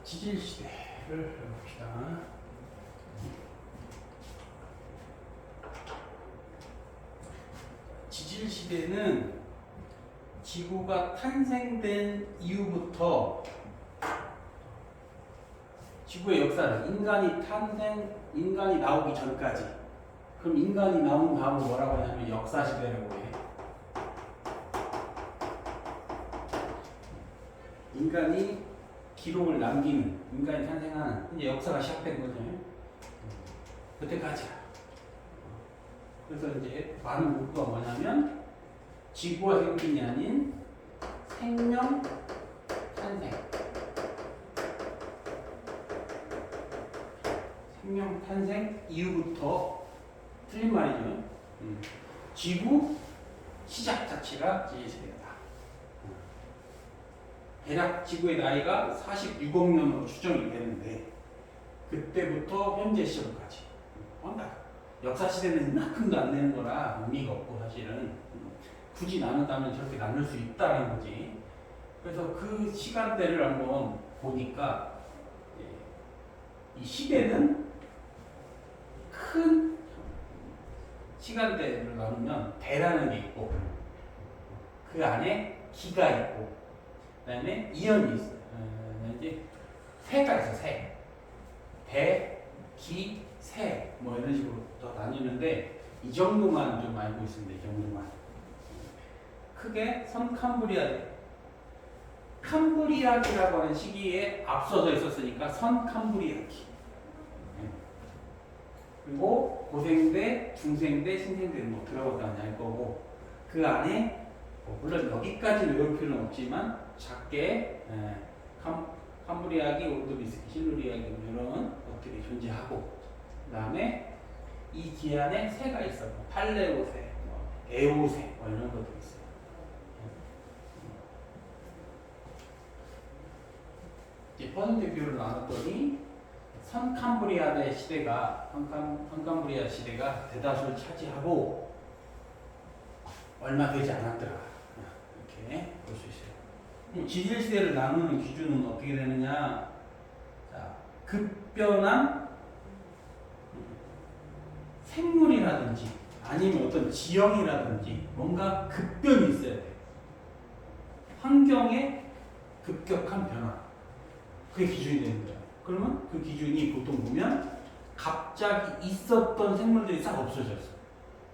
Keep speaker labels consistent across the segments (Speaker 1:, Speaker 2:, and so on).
Speaker 1: 지질 시대를 봅시다. 지질 시대는 지구가 탄생된 이후부터 지구의 역사를 인간이 나오기 전까지, 그럼 인간이 나온 다음에 뭐라고 하냐면 역사 시대라고 해. 인간이 기록을 남기는, 인간이 탄생하는 이제 역사가 시작된 거죠. 그때까지야. 그래서 이제 많은 문구가 뭐냐면 지구가 생긴이 아닌 생명 탄생. 생명 탄생 이후부터, 틀린 말이죠. 지구 시작 자체가 지질시대다. 대략 지구의 나이가 46억 년으로 추정이 되는데 그때부터 현재 시점까지. 역사 시대는 이만큼도 안 되는 거라 의미가 없고, 사실은 굳이 나눈다면 저렇게 나눌 수 있다는 거지. 그래서 그 시간대를 한번 보니까 이 시대는 큰 시간대를 나누면 대라는 게 있고, 그 안에 기가 있고, 그 다음에 이연이 있어요. 이제 새가 있어, 새. 대, 기, 새. 뭐 이런 식으로 더 나뉘는데, 이 정도만 좀 알고 있습니다. 이 정도만. 크게 선캄브리아대. 캄브리아기라고 하는 시기에 앞서서 있었으니까 선캄브리아기. 그리고 고생대, 중생대, 신생대는 뭐 들어가지 않을 거고, 그 안에 물론 여기까지 외울 필요는 없지만 작게 캄브리아기, 올드비스키, 실루리아기 이런 것들이 존재하고, 그 다음에 이 기안에 새가 있어. 팔레오새, 에오새 이런 것들이 있어요. 이제 퍼센트 비율을 나눴더니 선캄브리아 시대가 대다수를 차지하고 얼마 되지 않았더라. 이렇게 볼 수 있어요. 지질 시대를 나누는 기준은 어떻게 되느냐? 자, 급변한 생물이라든지 아니면 어떤 지형이라든지 뭔가 급변이 있어야 돼. 환경의 급격한 변화. 그게 기준이 되는 거야. 그러면 그 기준이 보통 보면 갑자기 있었던 생물들이 싹 없어졌어.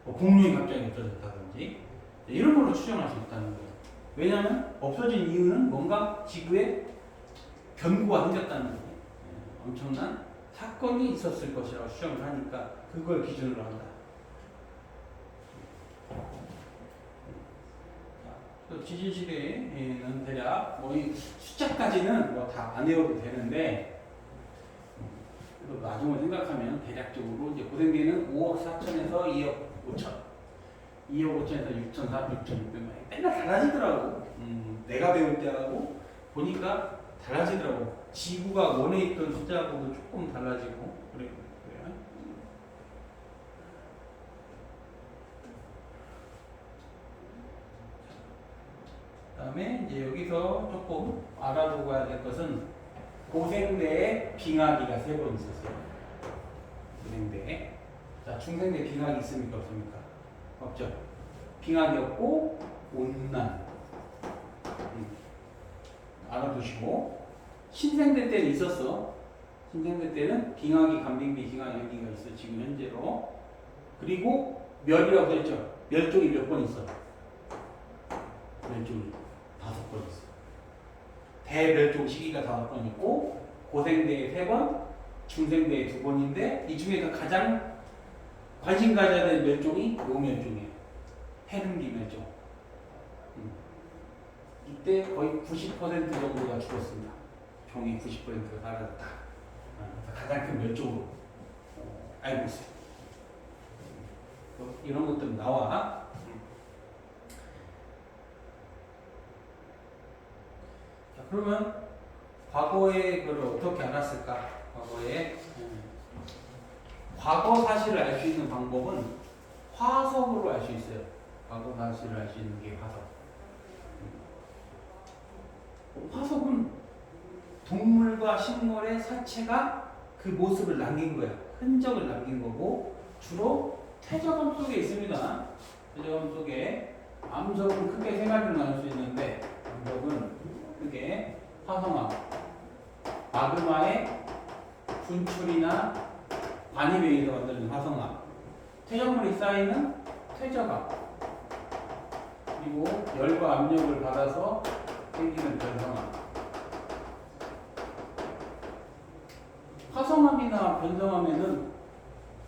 Speaker 1: 공룡이 갑자기 없어졌다든지 이런 걸로 추정할 수 있다는 거예요. 왜냐하면 없어진 이유는 뭔가 지구에 변고가 생겼다는 거예요. 엄청난 사건이 있었을 것이라고 추정을 하니까 그걸 기준으로 한다. 지질 시대에는 대략 이 숫자까지는 다 안 외워도 되는데, 나중을 생각하면 대략적으로 이제 고생대는 5억 4천에서 2억 5천, 2억 5천에서 6천 4, 6천 6백만. 맨날 달라지더라고. 내가 배울 때하고 보니까 달라지더라고. 지구가 원에 있던 숫자하고도 조금 달라지고 그래요. 그다음에 이제 여기서 조금 알아두고 가야 될 것은 고생대에 빙하기가 3번 있었어요. 고생대에. 자, 중생대 빙하기 있습니까? 없습니까? 없죠. 빙하기 없고 온난. 알아두시고, 신생대 때는 있었어. 신생대 때는 빙하기, 간빙비, 빙하기 여기가 있어. 지금 현재로. 그리고 멸이라고 했죠. 멸종이 몇 번 있어? 멸종이 5번 있어. 대멸종 시기가 5번 있고, 고생대에 3번, 중생대에 2번인데, 이 중에서 가장 관심 가져야 될 멸종이 요멸종이에요. 해능기 멸종. 이때 거의 90% 정도가 죽었습니다. 종이 90%가 사라졌다. 가장 큰 멸종으로 알고 있어요. 이런 것들 나와. 자, 그러면 과거에 그걸 어떻게 알았을까? 과거 사실을 알 수 있는 방법은 화석으로 알 수 있어요. 과거 사실을 알 수 있는 게 화석. 화석은 동물과 식물의 사체가 그 모습을 남긴 거야. 흔적을 남긴 거고 주로 퇴적암 속에 있습니다. 퇴적암 속에 암석은 크게 세 가지로 나눌 수 있는데 암석은 크게 화성암, 마그마의 분출이나 관입에 의해서 만들어진 화성암, 퇴적물이 쌓이는 퇴적암, 그리고 열과 압력을 받아서 생기는 변성암. 화성암이나 변성암에는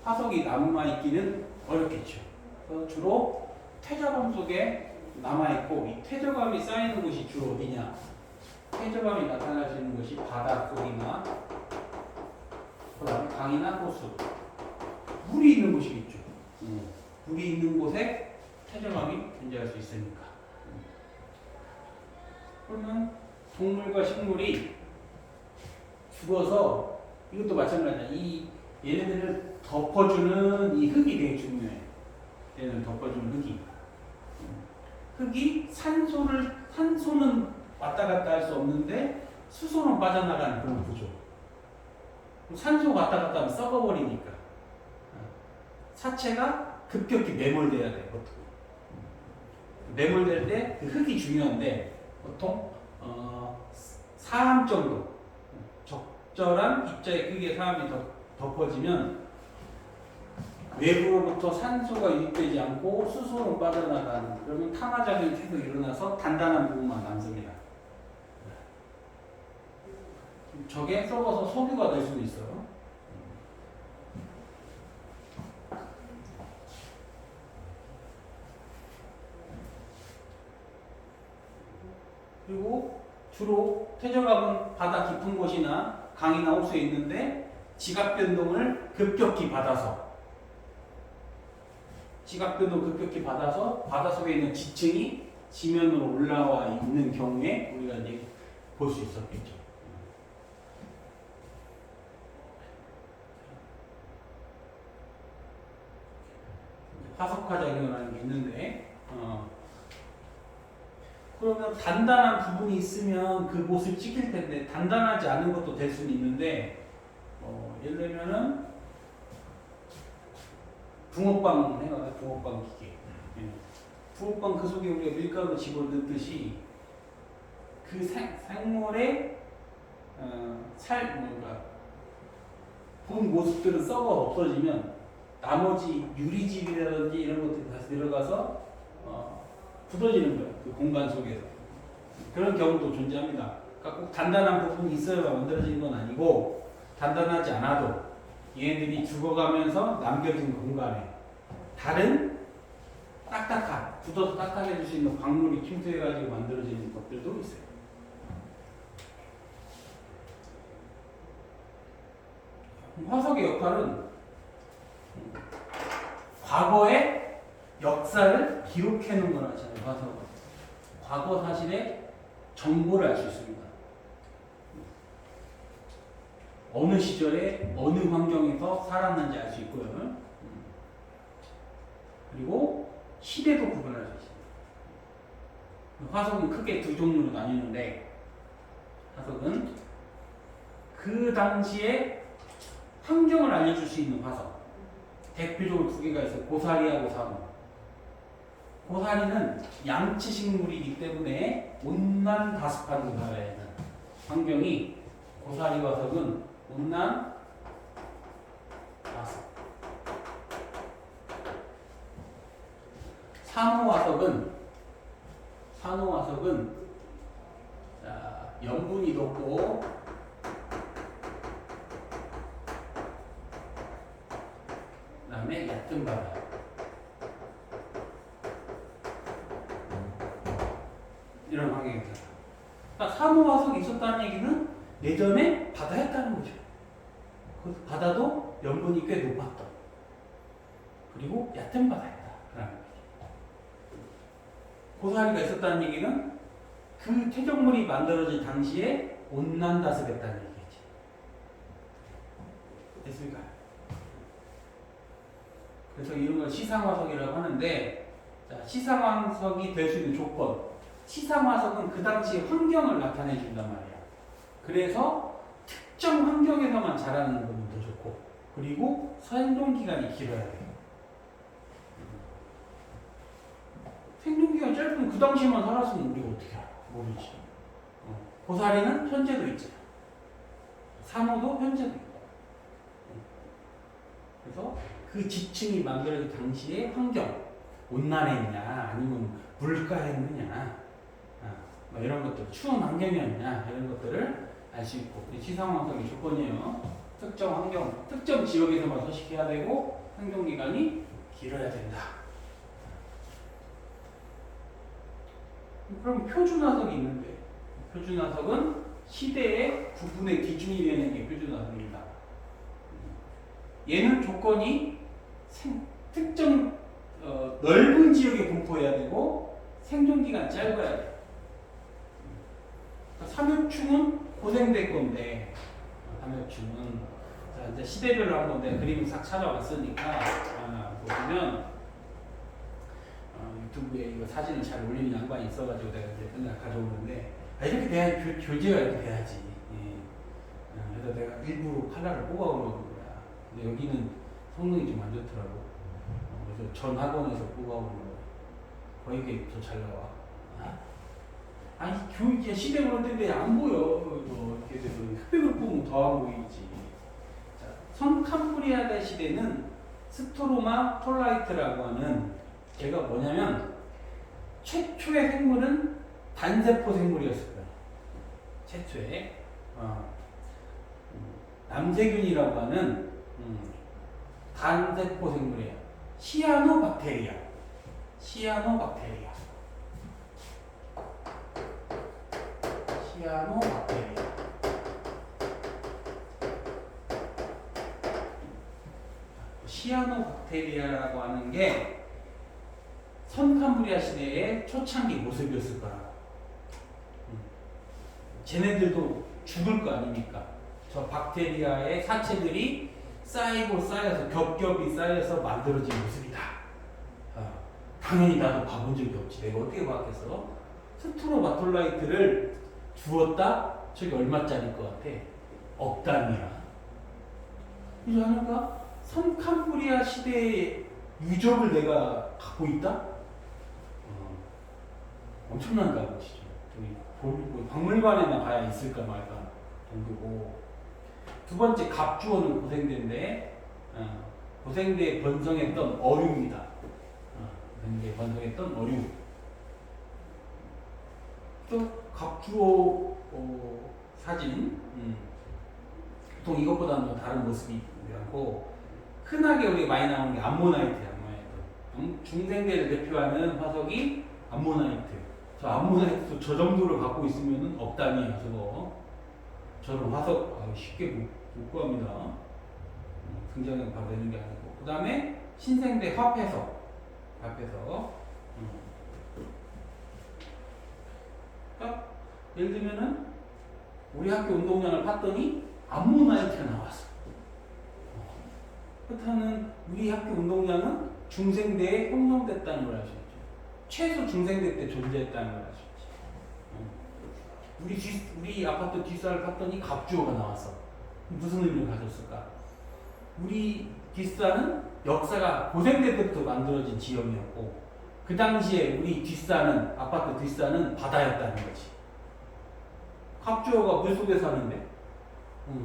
Speaker 1: 화석이 남아있기는 어렵겠죠. 그래서 주로 퇴적암 속에 남아있고, 이 퇴적암이 쌓이는 곳이 주로 어디냐? 퇴적암이 나타날 수 있는 곳이 바닷속이나 그다음에 강이나 호수, 물이 있는 곳이겠죠. 물이 있는 곳에 퇴적암이 존재할 수 있으니까. 그러면 동물과 식물이 죽어서 이것도 마찬가지야. 이 얘네들을 덮어주는 이 흙이 되게 중요해. 얘는 덮어주는 흙이. 흙이 산소는 왔다 갔다 할 수 없는데 수소는 빠져나가는 그런 구조. 산소가 왔다 갔다 하면 썩어버리니까. 사체가 급격히 매몰돼야 돼, 보통. 매몰될 때 그 흙이 중요한데 보통 사암 정도 적절한 입자의 크기의 사암이 덮어지면 외부로부터 산소가 유입되지 않고 수소로 빠져나가는, 그러면 탄화작용이 계속 일어나서 단단한 부분만 남습니다. 저게 썩어서 석유가 될 수도 있어요. 그리고 주로 퇴적암은 바다 깊은 곳이나 강이나 호수에 있는데 지각 변동을 급격히 받아서 바다 속에 있는 지층이 지면으로 올라와 있는 경우에 우리가 이제 볼 수 있었겠죠. 화석화 작용이라는 게 있는데, 그러면 단단한 부분이 있으면 그곳을 찍힐 텐데 단단하지 않은 것도 될 수는 있는데, 예를 들면은 붕어빵 해봐요. 붕어빵 기계. 붕어빵 그 속에 우리가 밀가루 집어넣듯이 그 생물의 본 모습들은 썩어 없어지면 나머지 유리집이라든지 이런 것들이 다시 들어가서 굳어지는 거예요. 그 공간 속에서. 그런 경우도 존재합니다. 그러니까 꼭 단단한 부분이 있어야 만들어지는 건 아니고, 단단하지 않아도 얘네들이 죽어가면서 남겨진 공간에 다른 굳어서 딱딱해질 수 있는 광물이 침투해가지고 만들어지는 것들도 있어요. 화석의 역할은 과거의 역사를 기록해 놓은 거라 하잖아요. 화석은 과거 사실의 정보를 알 수 있습니다. 어느 시절에 어느 환경에서 살았는지 알 수 있고요. 그리고 시대도 구분할 수 있습니다. 화석은 크게 두 종류로 나뉘는데, 화석은 그 당시에 환경을 알려줄 수 있는 화석, 대표적으로 두 개가 있어요. 고사리하고 산호. 고사리는 양치식물이기 때문에 온난 다습한 곳에 있는 환경이, 고사리 화석은 온난 다습. 산호 화석은 염분이 높고 그다음에 얕은 바다. 이런 환경입니다. 그러니까 산호 화석이 있었다는 얘기는 예전에 바다였다는 거죠. 그 바다도 염분이 꽤 높았던, 그리고 얕은 바다였다. 고사리가 있었다는 얘기는 그 퇴적물이 만들어진 당시에 온난다습했다는 얘기겠지. 됐습니까? 그래서 이런 걸 시상화석이라고 하는데, 자, 시상화석이 될 수 있는 조건. 시상화석은 그 당시의 환경을 나타내 준단 말이야. 그래서 특정 환경에서만 자라는 거면 더 좋고, 그리고 생존 기간이 길어야 돼요. 생존 기간이 짧으면 그 당시에만 살았으면 우리가 어떻게 알아? 모르지. 고사리는 현재도 있잖아. 산호도 현재도 있다. 그래서 그 지층이 만들어진 당시의 환경, 온난했냐, 아니면 물가했느냐, 뭐 이런 것들, 추운 환경이었냐, 이런 것들을 알 수 있고, 시상황석의 조건이에요. 특정 환경, 특정 지역에서만 서식해야 되고, 생존 기간이 길어야 된다. 그럼 표준화석이 있는데, 표준화석은 시대의 구분의 기준이 되는 게 표준화석입니다. 얘는 조건이 특정 넓은 지역에 분포해야 되고 생존기간 짧아야 돼. 삼엽충은 고생될 건데, 삼엽충은 자 이제 시대별로 한번 내가 그림을 싹 찾아왔으니까 보시면 유튜브에 이거 사진을 잘 올리는 양반이 있어가지고 내가 이제 맨날 가져오는데 이렇게 돼야 교재가 이렇게 돼야지. 예. 그래서 내가 일부러 컬러를 뽑아오려고 거야. 근데 여기는 성능이 좀 안 좋더라고. 그래서 전 학원에서 뽑아오는 거 거의 이게 더 잘 나와. 아니 교육이 시대가 그런데 안 보여. 이렇게 돼서 흑백을 보면 더 안 보이지. 자, 성캄브리아대 시대는 스트로마 톨라이트라고 하는 걔가 뭐냐면 최초의 생물은 단세포 생물이었을 거야. 최초의 남세균이라고 하는 단세포 생물이에요. 시아노박테리아. 시아노박테리아. 시아노박테리아라고 하는 게 선캄브리아 시대의 초창기 모습이었을 거라고. 쟤네들도 죽을 거 아닙니까? 저 박테리아의 사체들이 쌓이고 쌓여서 겹겹이 쌓여서 만들어진 모습이다. 당연히 나도 봐본 적이 없지. 내가 어떻게 봤겠어? 스트로마톨라이트를 주었다? 저게 얼마짜리일 것 같아? 억 단위야. 그러지 않을까? 선캄브리아 시대의 유적을 내가 갖고 있다? 엄청난 값이죠. 박물관에나 가야 있을까 말까 정도고. 두 번째 갑주어는 고생대인데 고생대에 번성했던 어류입니다. 고생대에 번성했던 어류. 또 갑주어 사진 보통 이것보다는 다른 모습이 많고, 흔하게 우리가 많이 나오는 게 암모나이트야. 중생대를 대표하는 화석이 암모나이트. 저 암모나이트도 저 정도를 갖고 있으면 억단이에요. 저런 화석 쉽게 못 구합니다. 등장을 바로 내는 게 아니고. 그 다음에 신생대 화폐석. 그러니까 예를 들면은 우리 학교 운동장을 봤더니 암모나이트가 나왔어. 그렇다면 우리 학교 운동장은 중생대에 형성됐다는 걸 알 수 있죠. 최소 중생대 때 존재했다는 걸 알 수 있지. 우리 아파트 뒷산을 봤더니 갑주어가 나왔어. 무슨 의미를 가졌을까? 우리 뒷산은 역사가 고생대 때부터 만들어진 지형이었고, 그 당시에 우리 뒷산은, 아파트 뒷산은 바다였다는 거지. 갑주어가 물속에 사는데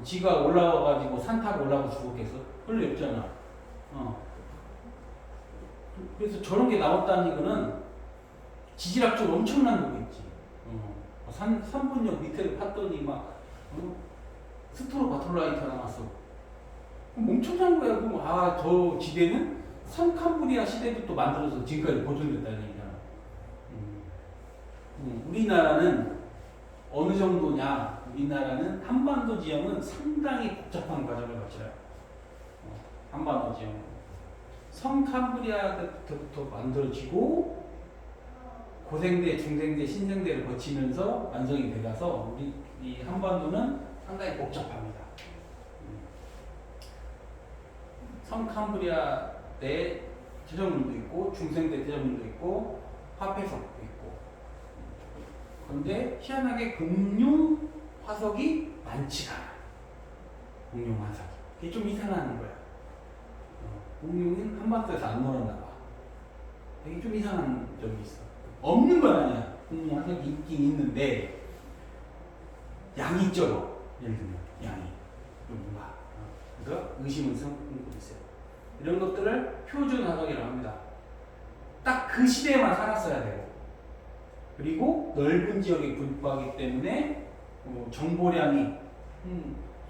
Speaker 1: 지가 올라와가지고 산 타고 올라가서 죽었겠어? 그럴 리 없잖아. 그래서 저런 게 나왔다는 이거는 지질학적으로 엄청난 거겠지. 산분역 밑에를 팠더니 막 스트로바톨라이트가 나왔어. 그럼 엄청난 거야. 그럼 저 지대는 선캄브리아 시대부터 만들어서 지금까지 보존됐다는 얘기잖아. 우리나라는 어느 정도냐? 우리나라는 한반도 지형은 상당히 복잡한 과정을 거쳐요. 한반도 지형. 선캄브리아 때부터 만들어지고 고생대, 중생대, 신생대를 거치면서 완성이 돼가서 우리 이 한반도는 상당히 복잡합니다. 선캄브리아 때 퇴적물도 있고 중생대 퇴적물도 있고 화폐석도 있고. 그런데 희한하게 공룡 화석이 많지가 않아. 공룡 화석이. 그게 좀 이상한 거야. 공룡은 한반도에서 안 놀았나 봐. 되게 좀 이상한 점이 있어. 없는 건 아니야. 공룡 화석이 있긴 있는데 양이 적어. 예를 들면 양이 좀 많아. 그래서 의심을 삼고 있어요. 이런 것들을 표준 화석이라고 합니다. 딱 그 시대에만 살았어야 되고, 그리고 넓은 지역에 분포하기 때문에 정보량이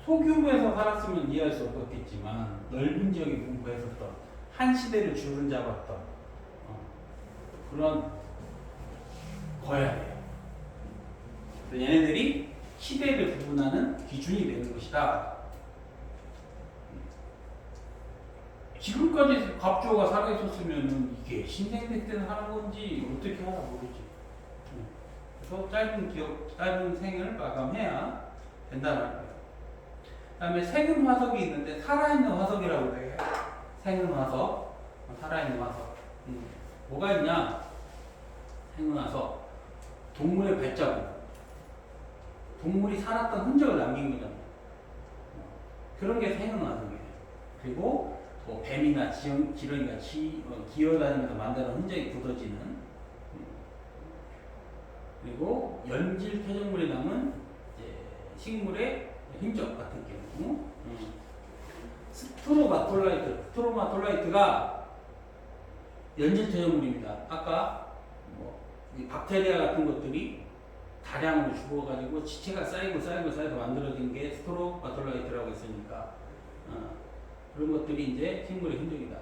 Speaker 1: 소규모에서 살았으면 이해할 수 없었겠지만 넓은 지역에 분포했었던 한 시대를 주름 잡았던 그런 거야 돼요. 그래서 얘네들이 시대를 구분하는 기준이 되는 것이다. 지금까지 갑주어가 살아있었으면 이게 신생대 때는 하는 건지 어떻게 하나 모르지. 그래서 짧은 생을 마감해야 된다는 거예요. 그 다음에 생은 화석이 있는데 살아있는 화석이라고 그래요. 생은 화석, 살아있는 화석. 뭐가 있냐? 생은 화석. 동물의 발자국. 동물이 살았던 흔적을 남긴 거잖아요. 그런 게 생은 화석이에요. 그리고 뭐 뱀이나 지렁이가 기어다니면서 만드는 흔적이 굳어지는, 그리고 연질 퇴적물이 남은 식물의 흔적 같은 경우, 스트로마톨라이트가 연질 퇴적물입니다. 아까 이 박테리아 같은 것들이 다량으로 죽어가지고 지체가 쌓여서 만들어진 게 스트로마톨라이트라고 했으니까 그런 것들이 이제 식물의 흔적이다.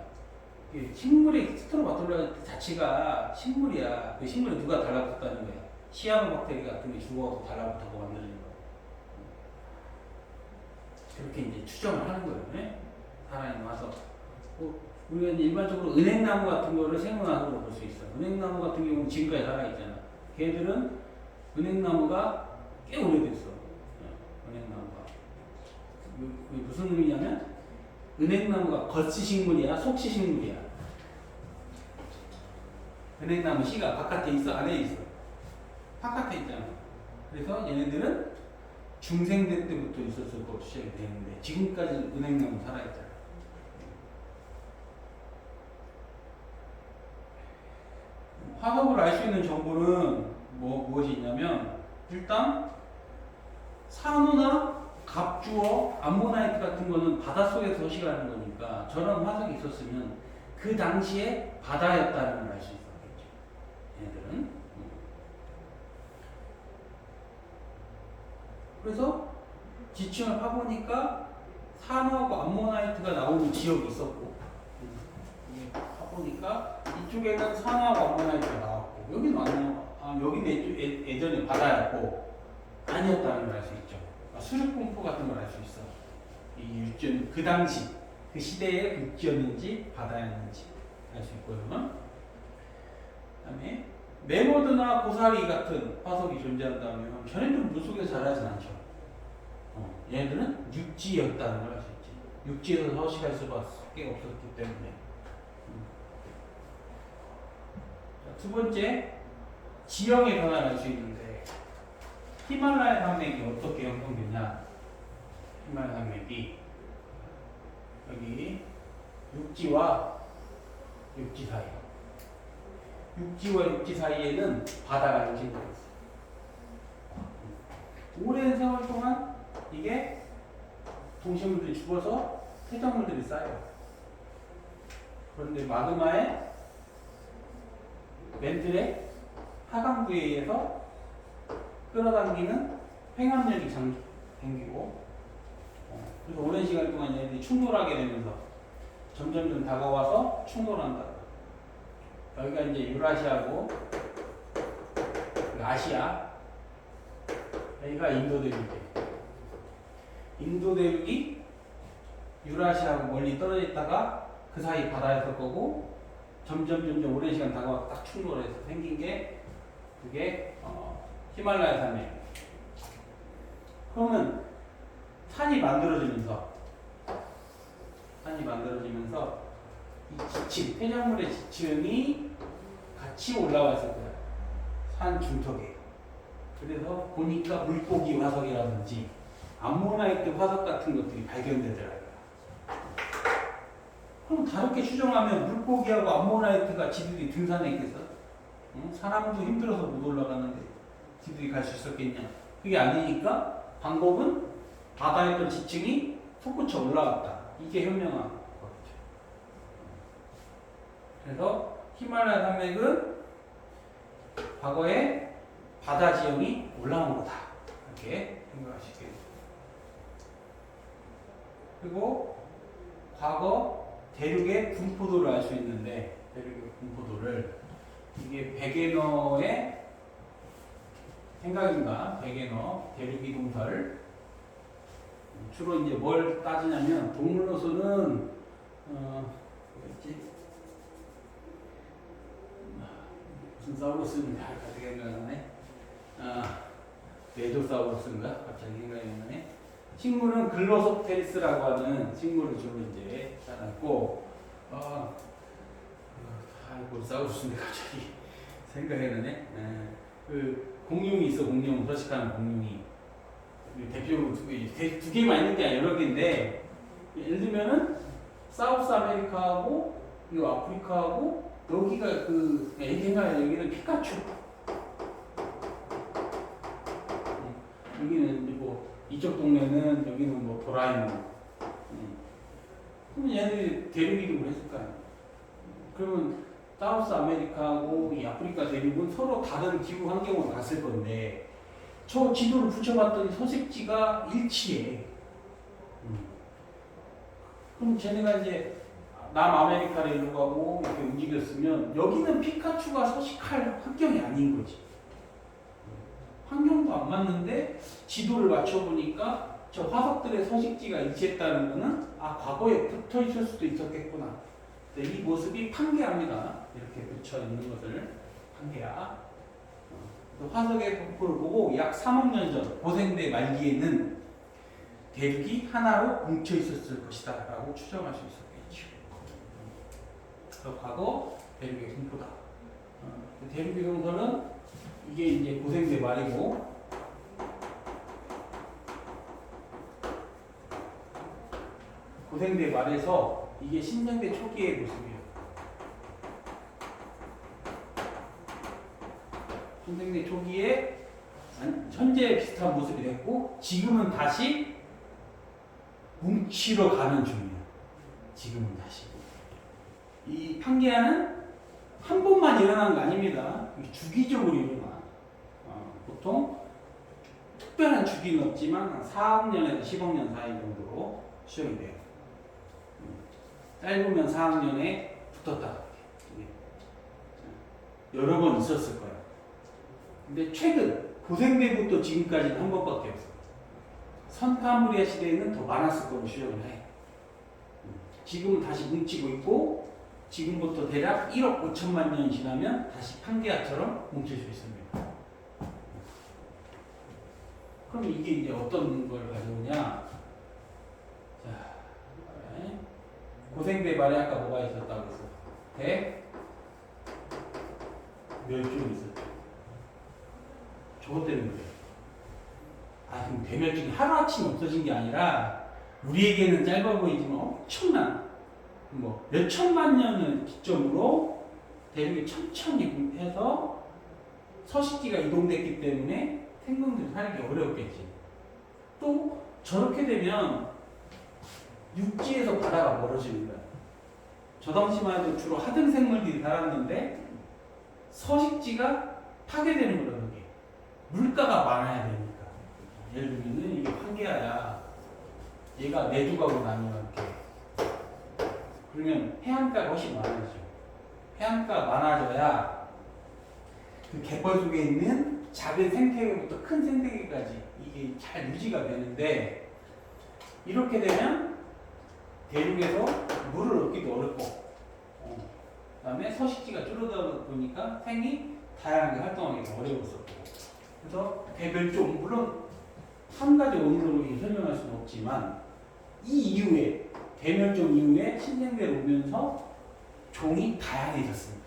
Speaker 1: 식물의 스트로마톨라이트 자체가 식물이야. 그 식물에 누가 달라붙었다는 거야. 시아노박테리 같은 게 죽어서 달라붙어서 만들어진 거야. 그렇게 이제 추정을 하는 거예요. 네? 살아있는 화석. 우리가 일반적으로 은행나무 같은 거를 생은화석으로 볼 수 있어. 은행나무 같은 경우는 지금까지 살아있잖아. 걔들은 은행나무가 꽤 오래됐어. 은행나무가. 그게 무슨 의미냐면 은행나무가 겉시식물이야, 속시식물이야. 은행나무 씨가 바깥에 있어, 안에 있어? 바깥에 있잖아. 그래서 얘네들은 중생대 때부터 있었을 것으로 시작이 되는데 지금까지 은행나무 살아있잖아. 화석을 알 수 있는 정보는 무엇이 있냐면, 일단 산호나 갑주어, 암모나이트 같은 거는 바닷속에서 서식하는 거니까 저런 화석이 있었으면 그 당시에 바다였다는 걸 알 수 있었겠죠. 얘들은. 그래서 지층을 파보니까 산호하고 암모나이트가 나오는 지역이 있었고, 파보니까 이쪽에는 산호하고 암모나이트가 나왔고, 여기는 여기는 예전에 바다였고 아니었다는 걸 알 수 있죠. 수륙공포 같은 걸 알 수 있어. 이 육지는 그 당시, 그 시대에 육지였는지 바다였는지 알 수 있고요. 그 다음에 메모드나 고사리 같은 화석이 존재한다면 걔네들은 물속에서 자라진 않죠. 얘네들은 육지였다는 걸 알 수 있지. 육지에서 서식할 수밖에 없었기 때문에. 자, 두 번째, 지형의 변화를 알 수 있는데, 히말라야 산맥이 어떻게 형성되냐? 히말라야 산맥이 여기 육지와 육지 사이, 육지와 육지 사이에는 바다가 형성되어 있어요. 오랜 세월 동안 이게 동식물들이 죽어서 퇴적물들이 쌓여요. 그런데 마그마의 멘틀의 하강부에 의해서 끌어당기는 횡압력이 생기고, 그래서 오랜 시간 동안 얘네들이 충돌하게 되면서 점점 다가와서 충돌한다. 여기가 이제 유라시아고, 아시아, 여기가 인도 대륙이에요. 인도 대륙이 유라시아하고 멀리 떨어져 있다가 그 사이 바다에 설 거고, 점점 오랜 시간 다가와서 딱 충돌해서 생긴 게 그게 히말라야 산맥. 그러면 산이 만들어지면서 이 지층, 폐장물의 지층이 같이 올라왔을 거야. 산 중턱에. 그래서 보니까 물고기 화석이라든지 암모나이트 화석 같은 것들이 발견되더라고요. 그럼 다르게 추정하면 물고기하고 암모나이트가 지들이 등산했겠어? 응? 사람도 힘들어서 못 올라가는데 지들이 갈 수 있었겠냐? 그게 아니니까 방법은 바다에 있던 지층이 솟구쳐 올라갔다. 이게 현명한 거겠죠. 그래서 히말라야 산맥은 과거에 바다 지형이 올라온 거다. 이렇게 생각하시게 됩니다. 그리고 과거 대륙의 분포도를 알 수 있는데 대륙의 분포도를 이게 베게너의 생각인가? 베게너 대륙이동설 주로 이제 뭘 따지냐면 동물로서는 뭐였지? 무슨 사우루스인지 갑자기 생각나네. 메조사우루스인가? 갑자기 생각이 나네. 식물은 글로소테리스라고 하는 식물을 주로 이제 따랐고, 아이고 사우루스인데 갑자기 생각이 나네. 그 공룡이 있어, 공룡, 서식하는 공룡이. 대표적으로 두 개만 있는 게 아니라 여러 개인데, 예를 들면은 사우스 아메리카하고 이 아프리카하고 여기가 그 애기가 여기는 피카츄. 여기는 이제 뭐 이쪽 동네는 여기는 뭐 도라에몽. 그러면 얘네들이 대륙이동을 했을 거 아니에요. 그러면 사우스 아메리카하고 이 아프리카 대륙은 서로 다른 기후 환경으로 갔을 건데 저 지도를 붙여봤더니 서식지가 일치해. 그럼 쟤네가 이제 남아메리카를 일로 가고 이렇게 움직였으면 여기는 피카츄가 서식할 환경이 아닌 거지. 환경도 안 맞는데 지도를 맞춰보니까 저 화석들의 서식지가 일치했다는 거는 과거에 붙어 있을 수도 있었겠구나. 이 모습이 판계합니다. 이렇게 붙여 있는 것을 판계야. 화석의 분포를 보고 약 3억 년 전 고생대 말기에는 대륙이 하나로 뭉쳐 있었을 것이다 라고 추정할 수 있었겠죠. 그래서 과거 대륙의 분포다. 대륙의 동설은 이게 이제 고생대 말이고 고생대 말에서 이게 신생대 초기의 모습이에요. 신생대 초기에 현재 비슷한 모습이 됐고 지금은 다시 뭉치러 가는 중이에요. 지금은 다시. 이 판게아는 한 번만 일어난 거 아닙니다. 주기적으로 일어나. 보통 특별한 주기는 없지만 한 4억 년에서 10억 년 사이 정도로 추정이 돼요. 짧으면 4억 년에 붙었다. 여러 번 있었을 거예요. 근데 최근 고생대부터 지금까지는 한 번밖에 없어요. 선카무리아 시대에는 더 많았을 거로 추정을 해. 지금은 다시 뭉치고 있고 지금부터 대략 1억 5천만 년이 지나면 다시 판게아처럼 뭉칠 수 있습니다. 그럼 이게 이제 어떤 걸 가져오냐? 자, 고생대 말에 아까 뭐가 있었다고 했어? 대멸종이 있었죠. 저것 때문에 그래요. 그럼 대멸종이 하루아침에 없어진 게 아니라 우리에게는 짧아 보이지만 엄청난 뭐 몇천만 년을 기점으로 대륙이 천천히 해서 서식지가 이동됐기 때문에 생명들이 살기 어려웠겠지. 또 저렇게 되면 육지에서 바다가 멀어지는 거야. 저 당시만 해도 주로 하등 생물들이 살았는데 서식지가 파괴되는 거야. 그게 물가가 많아야 되니까. 예를 들면 이게 판게아야. 얘가 네 조각으로 나뉘어 이렇게. 그러면 해안가가 훨씬 많아지죠. 해안가가 많아져야 그 갯벌 속에 있는 작은 생태계부터 큰 생태계까지 이게 잘 유지가 되는데 이렇게 되면 대륙에서 물을 얻기도 어렵고 그 다음에 서식지가 줄어들다 보니까 생이 다양하게 활동하기가 어려웠었고 그래서 대멸종 물론 한 가지 원인으로 설명할 수는 없지만 이 이후에 대멸종 이후에 신생대로 오면서 종이 다양해졌습니다.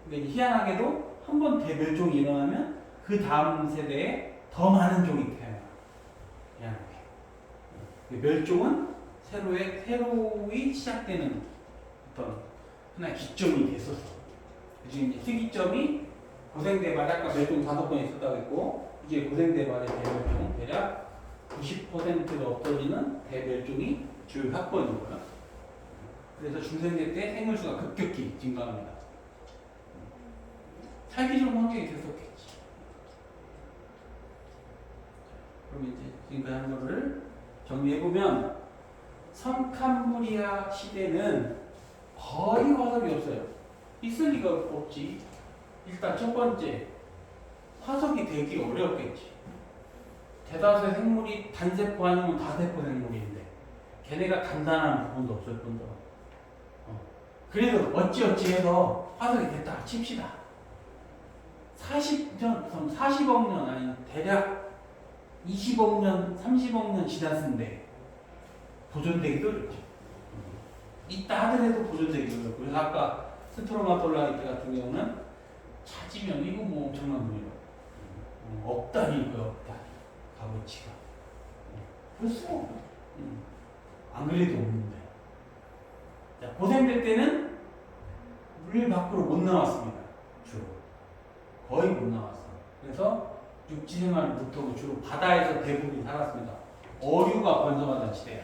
Speaker 1: 근데 희한하게도 한 번 대멸종이 일어나면 그 다음 세대에 더 많은 종이 태어나. 멸종은 새로이 시작되는 어떤 하나의 기점이 됐었어. 그중에 이제 특이점이 고생대발 아까 멸종 5번 있었다고 했고 이제 고생대발의 대멸종 대략 90%가 없어지는 대멸종이 주요 사건이고요. 그래서 중생대 때 생물수가 급격히 증가합니다. 살기 좋은 환경이 됐었겠지. 그럼 이제 지금까지 한 거를 정리해보면 성캄브리아 시대는 거의 화석이 없어요. 있을 리가 없지. 일단 첫 번째, 화석이 되기 어렵겠지. 대다수의 생물이 단세포 아니면 다세포 생물인데 걔네가 단단한 부분도 없을 뿐더러 그래도 어찌어찌 해서 화석이 됐다 칩시다. 40억 년 아니 대략 20억 년, 30억 년 지났는데 보존되기도 어렵죠. 있다 하더라도 보존되기도 어렵고 그래서 아까 스트로마톨라이트 같은 경우는 찾으면 이거 뭐 엄청난 돈이라고 억단위 거야 억단위 값어치가 벌써 안 그래도 없는데 자, 고생될 때는 물 밖으로 못 나왔습니다. 주로 거의 못 나왔어. 그래서 육지 생활을 못하고 주로 바다에서 대부분 살았습니다. 어류가 번성하던 시대야.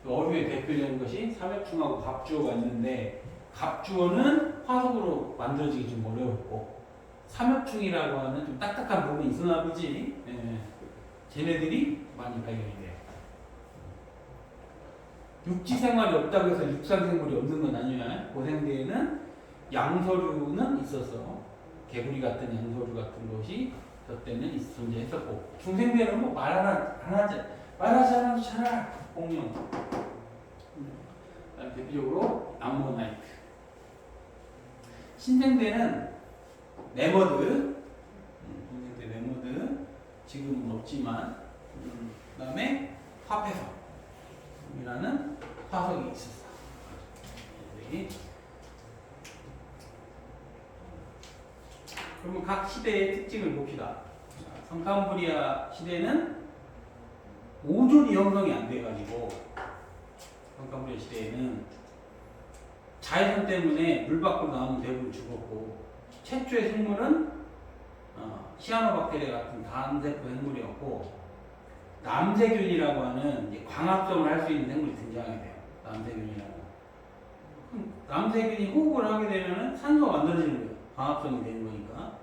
Speaker 1: 그 어류의 대표적인 것이 삼엽충하고 갑주어가 있는데 갑주어는 화석으로 만들어지기 좀 어려웠고 삼엽충이라고 하는 좀 딱딱한 부분이 있었나 보지. 쟤네들이 많이 발견이 돼요. 육지 생활이 없다고 해서 육상 생물이 없는 건 아니야. 고생대에는 양서류는 있었어. 개구리 같은 양서류 같은 것이 저 때는 존재했었고 중생대는 뭐 말하지 않아도 잘 알아. 공룡. 대표적으로 암모나이트. 신생대는 네머드. 신생대 네머드. 지금은 없지만 그 다음에 화폐성이라는 화석이 있었어. 그러면 각 시대의 특징을 봅시다. 성캄브리아 시대는 오존이 형성이 안 돼가지고 성캄브리아 시대에는 자외선 때문에 물 밖으로 나오면 대부분 죽었고 최초의 생물은 시아노박테리아 같은 단세포 생물이었고 남세균이라고 하는 이제 광합성을 할 수 있는 생물이 등장하게 돼요. 남세균이라고. 남세균이 호흡을 하게 되면 산소가 만들어지는 거예요. 광합성이 되는 거니까.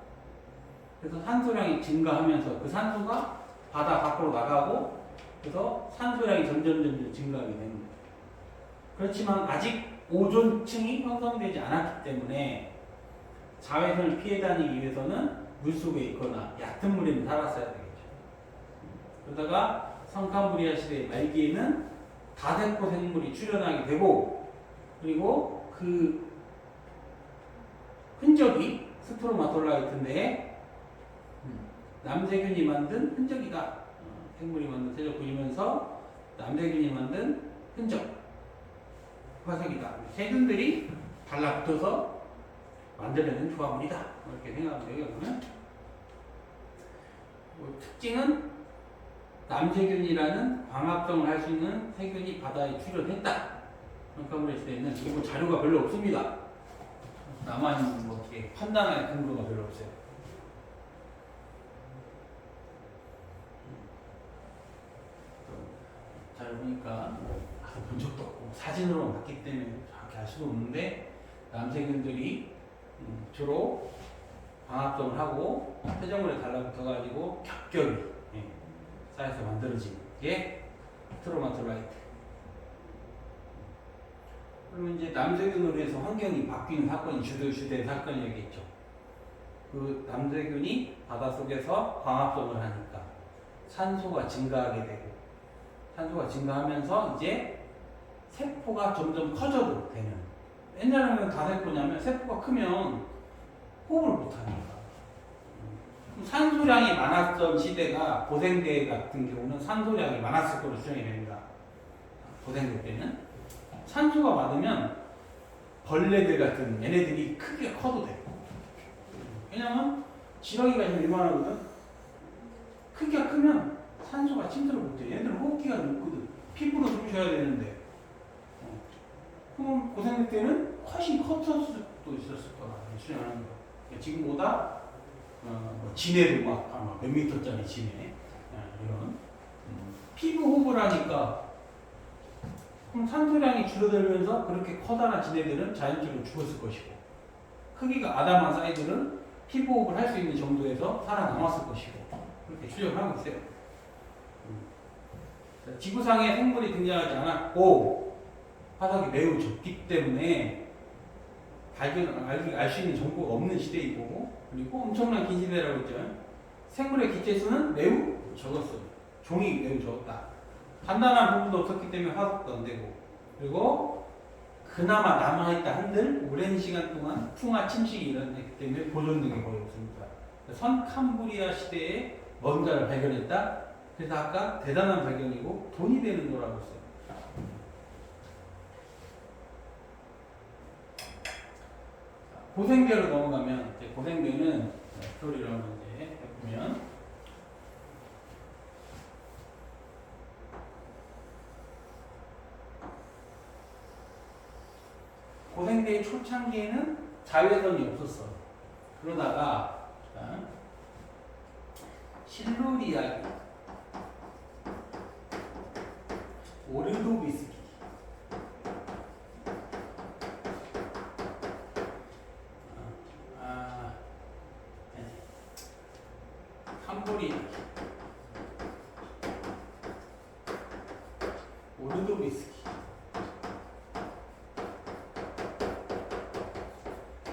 Speaker 1: 그래서 산소량이 증가하면서 그 산소가 바다 밖으로 나가고 그래서 산소량이 점점 증가하게 되는 거예요. 그렇지만 아직 오존층이 형성되지 않았기 때문에 자외선을 피해 다니기 위해서는 물속에 있거나 얕은 물에 살았어야 되겠죠. 그러다가 성캄브리아 시대 말기에는 다세포 생물이 출현하게 되고 그리고 그 흔적이 스트로마톨라이트인데 남세균이 만든 흔적이다. 생물이 만든 세적 보이면서 남세균이 만든 흔적 화석이다. 세균들이 달라붙어서 만들어낸 조합물이다. 이렇게 생각하면 돼요. 그러면 특징은 남세균이라는 광합성을 할 수 있는 세균이 바다에 출현했다. 성캄브리아 시대에는 그리고 자료가 별로 없습니다. 남아있는 뭐 어떻게 판단할 근거가 별로 없어요. 잘 보니까 본 적도 없고 사진으로 봤기 때문에 정확히 알 수도 없는데 남세균들이 주로 광합성을 하고 세정물에 달라붙어가지고 겹겹이 쌓여서 만들어진 게 스트로마톨라이트. 그러면 이제 남세균으로 해서 환경이 바뀌는 사건이 주된 사건이겠죠. 그 남세균이 바닷속에서 광합성을 하니까 산소가 증가하게 되고 산소가 증가하면서 이제 세포가 점점 커져도 되는. 옛날에는 다세포냐면 세포가 크면 호흡을 못하니까. 산소량이 많았던 시대가 고생대 같은 경우는 산소량이 많았을 거로 추정이 됩니다. 고생대 때는 산소가 많으면 벌레들 같은 얘네들이 크게 커도 돼요. 왜냐면 지렁이가 좀 이만하거든. 크기가 크면 산소가 침투를 못해. 얘들은 호흡기가 높거든. 피부로 숨 쉬어야 되는데. 그럼 고생할 때는 훨씬 컸을 수도 있었을 거라 수행하는 거. 그러니까 지금보다 진해도 막 아마 몇 미터짜리 진해 이런 피부 호흡을 하니까 그럼 산소량이 줄어들면서 그렇게 커다란 진해들은 자연적으로 죽었을 것이고 크기가 아담한 사이즈는 피부 호흡을 할 수 있는 정도에서 살아남았을 것이고 그렇게 추정을 하고 있어요. 지구상에 생물이 등장하지 않았고 화석이 매우 적기 때문에 알 수 있는 정보가 없는 시대이고 그리고 엄청난 긴 시대라고 했죠. 생물의 기체수는 매우 적었어요. 종이 매우 적었다. 간단한 부분도 없었기 때문에 화석도 안 되고 그리고 그나마 남아있다 한들 오랜 시간 동안 풍화 침식이 일어났기 때문에 보존된 게 거의 없습니다. 선캄브리아 시대에 뭔가를 발견했다. 그래서 아까 대단한 발견이고 돈이 되는 거라고 했어요. 고생배로 넘어가면 이제 고생배는 스토리를 한번 이제 해보면 고생배의 초창기에는 자외선이 없었어. 그러다가 실루리아기, 오르도비스키, 캄브리아기, 오르도비스키,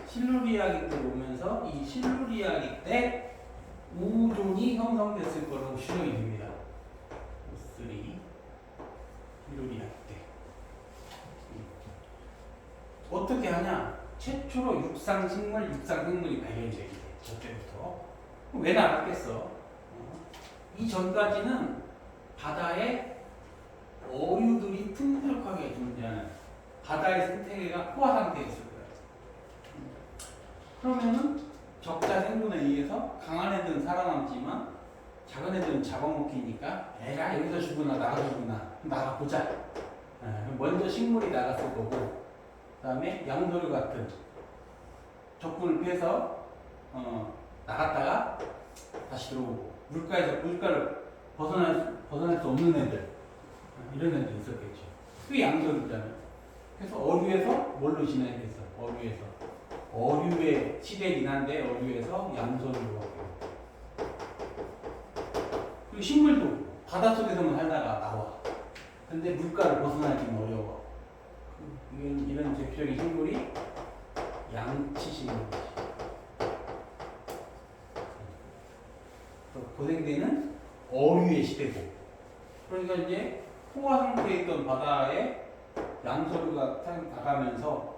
Speaker 1: 실루리아기 때 오면서 이 실루리아기 때 우존이 형성됐을 거라고 추정이 됩니다. O3 실루리아기 때 어떻게 하냐? 최초로 육상생물이 발견이 되게 돼. 저때부터 왜 나갔겠어? 이 전까지는 바다에 어류들이 풍족하게 존재하는 바다의 생태계가 포화 상태에 있을 거야. 그러면은 적자 생존에 의해서 강한 애들은 살아남지만 작은 애들은 잡아먹히니까 애가 여기서 죽으나 나가서 죽으나 나가보자. 먼저 식물이 나갔을 거고 그 다음에 양돌 같은 적군을 피해서 나갔다가 다시 들어오고 물가를 벗어날 수 없는 애들 이런 애들 있었겠죠. 그게 양돌이잖아요. 그래서 어류에서 뭘로 진화했겠어? 어류의 시대이긴 한데 어류에서 양서류로 하고 그리고 식물도 바닷속에서만 살다가 나와. 근데 물가를 벗어나기는 어려워. 이런 대표적인 식물이 양치식물이지. 고생대는 어류의 시대고 그러니까 이제 포화 상태에 있던 바다에 양서류가 나가면서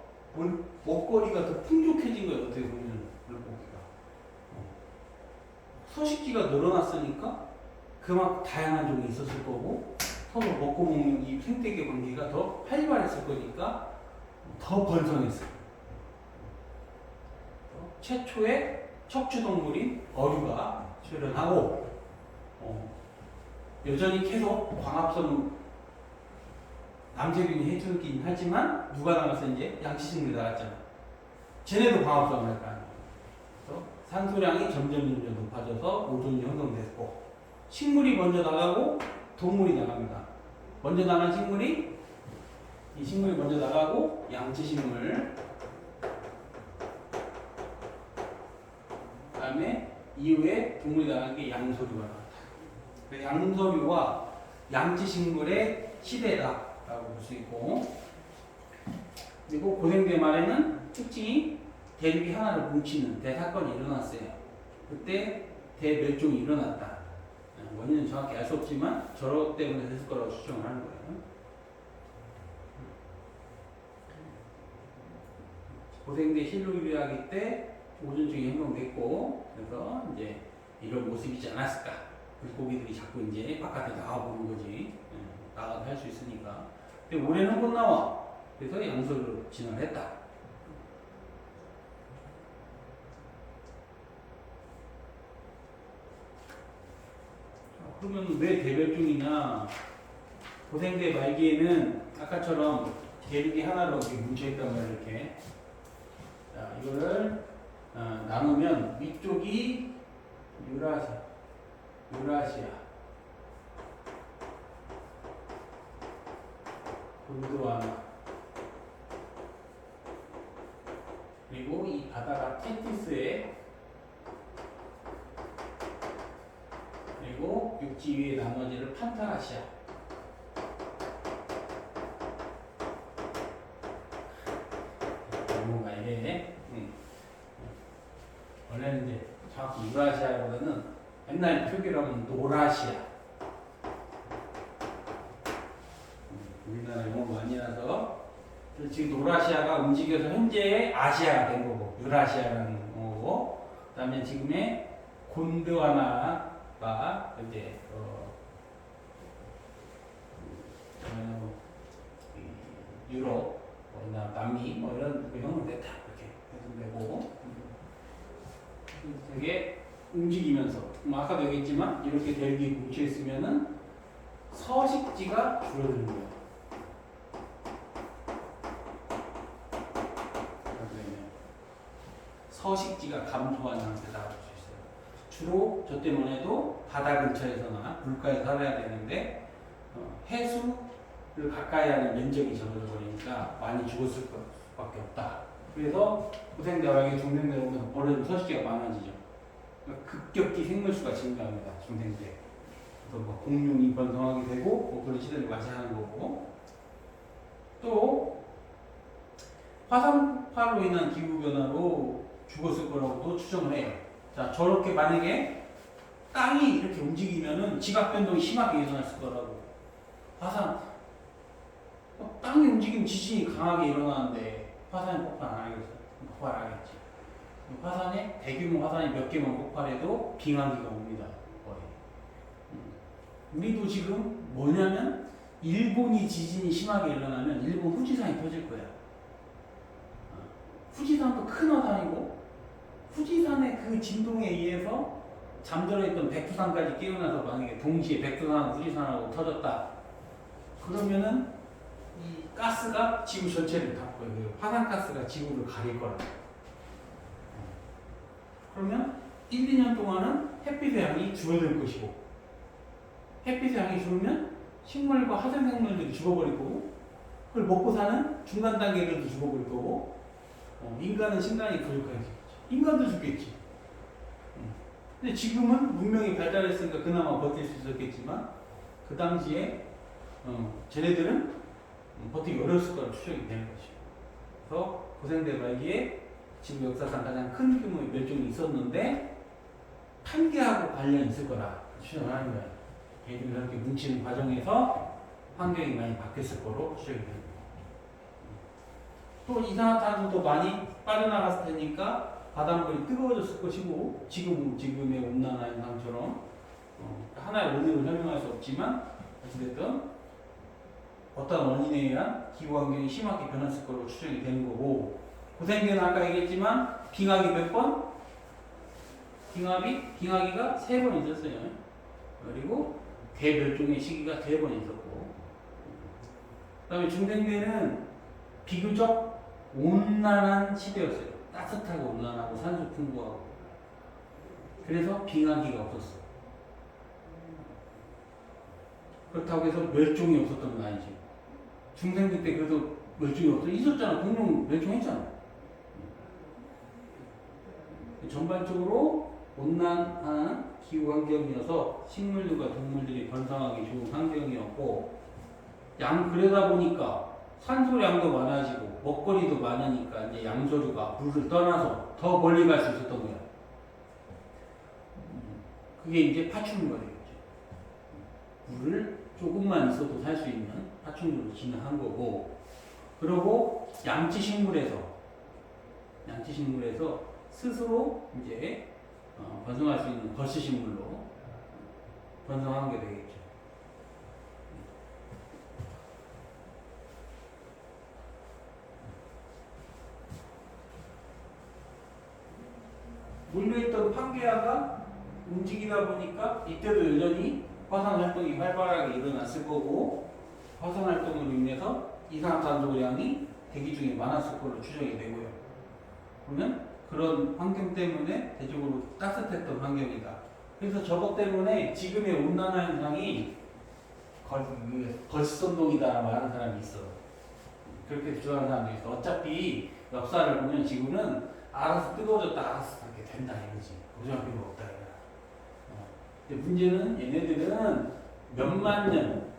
Speaker 1: 먹거리가 더 풍족해진 거예요. 어떻게 보면 물고기가 서식지가 늘어났으니까 그만큼 다양한 종이 있었을 거고 서로 먹고 먹는 이 생태계 관계가 더 활발했을 거니까 더 번성했어요. 최초의 척추동물인 어류가 출현하고 여전히 계속 광합성 남세균이 해주긴 하지만 누가 나가서 이제 양치식물이 나갔잖아. 쟤네도 광합성을 할 거 아니야. 그래서 산소량이 점점 높아져서 오존이 형성됐고 식물이 먼저 나가고 동물이 나갑니다. 먼저 나간 식물이 먼저 나가고 양치식물 그 다음에 이후에 동물이 나간 게 양서류가 나왔다. 양서류와 양치식물의 시대다 라고 볼 수 있고 그리고 고생대 말에는 특징이 대륙이 하나를 뭉치는 대사건이 일어났어요. 그때 대멸종이 일어났다. 원인은 정확히 알 수 없지만 저러 때문에 됐을 거라고 추정을 하는 거예요. 고생대 실루리아기 때 오존층이 형성됐고 그래서 이제 이런 모습이지 않았을까. 물고기들이 자꾸 이제 바깥에 나와보는 거지. 나가도 할 수 있으니까. 근데 올해는 못 나와. 그래서 양서류로 진화를 했다. 그러면 왜 대별종이냐? 고생대 말기에는 아까처럼 대륙이 하나로 이렇게 뭉쳐있단 말이에요. 이렇게. 자, 이거를 나누면 위쪽이 유라시아, 곤드와나, 그리고 이 바다가 테티스에, 그리고 육지 위에 나머지를 판타라시아. 뭔가 이게 원래는 이제 정확히 유라시아보다는 옛날 표기로 하면 노라시아. 우리나라 영어 많이 나서 지금 노라시아가 움직여서 현재의 아시아가 된 거고, 유라시아라는 거고, 그 다음에 지금의 곤드와나가 이제 유럽, 남미 뭐 이런 형은 됐다 이렇게 해석되고, 되게 움직이면서 아까도 얘기했지만 이렇게 대륙이 뭉쳐 있으면은 서식지가 줄어드는 거예요. 서식지가 감소한 상태다 볼 수 있어요. 주로 저 때만 해도 바다 근처에서나 물가에 살아야 되는데 해수를 가까이 하는 면적이 적어져 버리니까 많이 죽었을 수밖에 없다. 그래서 고생대왕의 중생대 오면서 벌어진 서식지가 많아지죠. 그러니까 급격히 생물수가 증가합니다. 중생대. 그래서 뭐 공룡이 번성하게 되고 뭐 그런 시대를 맞이하는 거고, 또 화산파로 인한 기후변화로 죽었을 거라고도 추정을 해요. 자, 저렇게 만약에 땅이 이렇게 움직이면은 지각변동이 심하게 일어났을 거라고. 땅이 움직이면 지진이 강하게 일어나는데 화산이 폭발 안 하겠어요? 폭발 안 하겠지. 화산에 대규모 화산이 몇 개만 폭발해도 빙하기가 옵니다. 거의. 우리도 지금 뭐냐면 일본이 지진이 심하게 일어나면 일본 후지산이 터질 거야. 후지산도 큰 화산이고 후지산의 그 진동에 의해서 잠들어 있던 백두산까지 깨어나서 만약에 동시에 백두산, 후지산하고 터졌다. 그러면은 이 가스가 지구 전체를 덮을 거예요. 화산가스가 지구를 가릴 거라고. 그러면 1, 2년 동안은 햇빛의 양이 줄어들 것이고, 햇빛의 양이 줄으면 식물과 하생생물들이 죽어버릴 거고, 그걸 먹고 사는 중간 단계들도 죽어버릴 거고, 인간은 신간이 부족하겠지. 인간도 죽겠지. 근데 지금은 문명이 발달했으니까 그나마 버틸 수 있었겠지만, 그 당시에 쟤네들은 버티기 어려웠을 거라 추정이 되는 거죠. 그래서 고생대 말기에 지금 역사상 가장 큰 규모의 멸종이 있었는데 판계하고 관련이 있을 거라 추정을 하는 거예요. 얘들이 그렇게 뭉치는 과정에서 환경이 많이 바뀌었을 거로 추정이 됩니다. 또 이산화탄소도 많이 빠져나갔을 테니까 바닷물이 뜨거워졌을 것이고, 지금의 온난화 현상처럼 하나의 원인을 설명할 수 없지만 어찌됐든 어떤 원인에 의한 기후 환경이 심하게 변했을 거로 추정이 되는 거고, 고생대는 아까 얘기했지만 빙하기 몇 번? 빙하기가 3번 있었어요. 그리고 대멸종의 시기가 3번 있었고, 그 다음에 중생대는 비교적 온난한 시대였어요. 따뜻하고 온난하고 산소 풍부하고. 그래서 빙하기가 없었어. 그렇다고 해서 멸종이 없었던 건 아니지. 중생대 때 그래도 멸종이 없어. 있었잖아. 공룡 멸종했잖아. 전반적으로 온난한 기후 환경이어서 식물들과 동물들이 번성하기 좋은 환경이었고, 그러다 보니까 산소량도 많아지고 먹거리도 많으니까 이제 양서류가 물을 떠나서 더 멀리 갈 수 있었던 거야. 그게 이제 파충류가 되겠죠. 물을 조금만 있어도 살 수 있는 파충류로 진화한 거고, 그리고 양치식물에서 스스로 이제 번성할 수 있는 벌스식물로 번성한 게 되겠죠. 몰려있던 판게아가 움직이다 보니까 이때도 여전히 화산 활동이 활발하게 일어났을 거고 화산 활동으로 인해서 이산화탄소량이 대기 중에 많았을 걸로 추정이 되고요. 그러면 그런 환경 때문에 대중으로 따뜻했던 환경이다. 그래서 저것 때문에 지금의 온난화 현상이 거짓선동이다라고 하는 사람이 있어. 그렇게 주장하는 사람도 있어. 어차피 역사를 보면 지구는 알아서 뜨거워졌다 알아서 그렇게 된다 이거지. 걱정할 필요가 없다 이거야. 근데 문제는 얘네들은 몇만 년,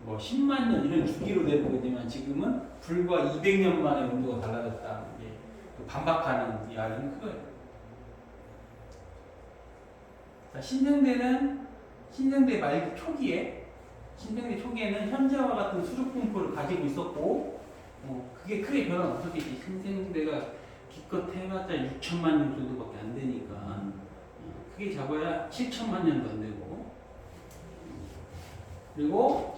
Speaker 1: 뭐 10만 년 이런 주기로 되는 거지만 지금은 불과 200년 만에 온도가 달라졌다. 이제 반박하는 이야기는 그거예요. 자, 신생대 말 신생대 초기에는 현재와 같은 수족 분포를 가지고 있었고, 그게 크게 변화 없었겠지. 신생대가 기껏 해봤자 6천만 년 정도밖에 안 되니까, 크게 잡아야 7천만 년도 안 되고, 그리고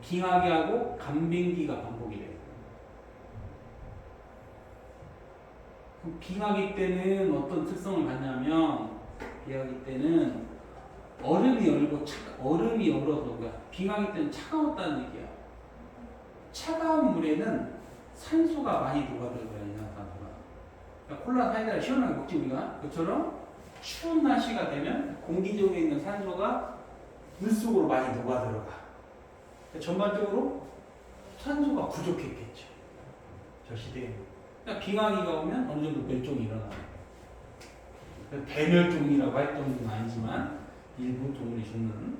Speaker 1: 빙하기하고 간빙기가 반복이 돼요. 그럼 빙하기 때는 어떤 특성을 갖냐면, 빙하기 때는 얼음이 얼어서 그러니까 빙하기 때는 차가웠다는 얘기야. 차가운 물에는 산소가 많이 녹아들어요, 이산화탄소가. 그러니까 콜라 사이다를 시원하게 먹지 우리가. 그처럼 추운 날씨가 되면 공기 중에 있는 산소가 물속으로 많이 녹아들어가. 그러니까 전반적으로 산소가 부족했겠죠. 저 시대에. 그러니까 빙하기가 오면 어느 정도 멸종이 일어나요. 대멸종이라고 할 정도는 아니지만 일부 동물이 죽는.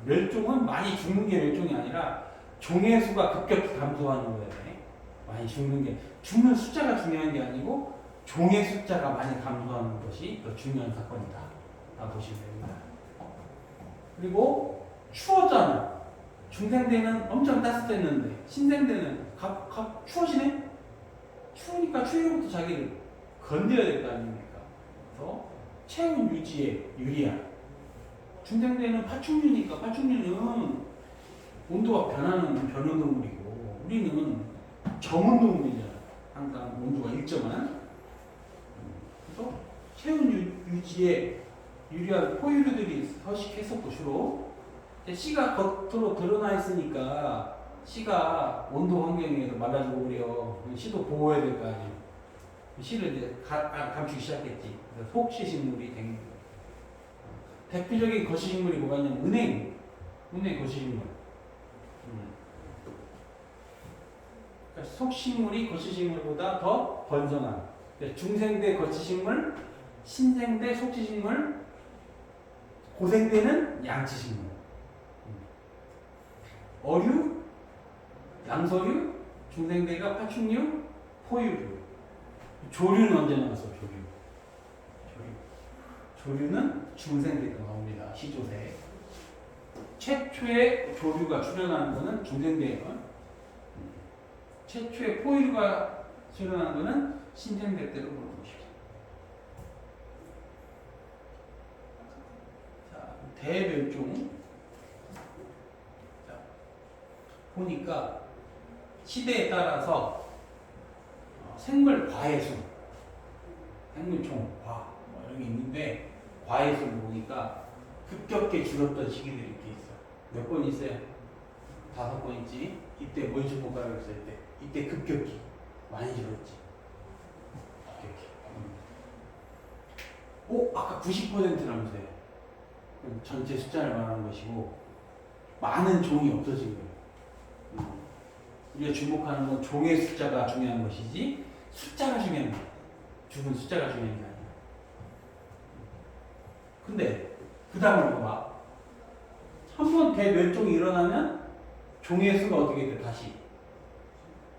Speaker 1: 멸종은 많이 죽는 게 멸종이 아니라 종의 수가 급격히 감소하는 거예요. 많이 죽는 게 죽는 숫자가 중요한 게 아니고 종의 숫자가 많이 감소하는 것이 더 중요한 사건이다. 라고 보시면 됩니다. 그리고 추웠잖아. 중생대는 엄청 따뜻했는데 신생대는 추워지네? 추우니까 추위로부터 자기를 건드려야 될 거 아닙니까? 그래서 체온 유지에 유리한. 중생대는 파충류니까 파충류는 온도가 변하는 동물이고 우리는 정온 동물이잖아. 항상 온도가 일정한. 그래서 체온 유지에 유리한 포유류들이 서식했었고 주로. 씨가 겉으로 드러나 있으니까 씨가 온도 환경에서 말라지고 그래요. 씨도 보호해야 될 거 아니에요. 씨를 이제 감추기 시작했지. 그래서 속시식물이 된 거예요. 대표적인 거시식물이 뭐가 있냐면 은행 거시식물. 그러니까 속식물이 거시식물보다 더 번성한. 그러니까 중생대 거시식물, 신생대 속시식물, 고생대는 양치식물. 어류, 양서류, 중생대가 파충류, 포유류. 조류는 언제 나왔어? 조류는 중생대가 나옵니다. 시조새. 최초의 조류가 출현하는 것은 중생대예요. 최초의 포유류가 출현하는 것은 신생대 때로 보는 것이죠. 자, 대멸종. 자, 보니까 시대에 따라서 생물 과해수, 생물총 과 이런 게 있는데 과해수를 보니까 급격히 줄었던 시기들이 이렇게 있어. 몇 번 있어요? 5번 있지. 이때 뭘 주목하라고 했을 때 이때 급격히 많이 줄었지. 급격히. 아까 90%라면서요. 전체 숫자를 말하는 것이고 많은 종이 없어진 거예요. 우리가 주목하는 건 종의 숫자가 중요한 것이지 숫자가 중요한 거야. 죽은 숫자가 중요한 게 아니야. 근데 그 다음으로 봐. 한번 대멸종이 일어나면 종의 수가 어떻게 돼? 다시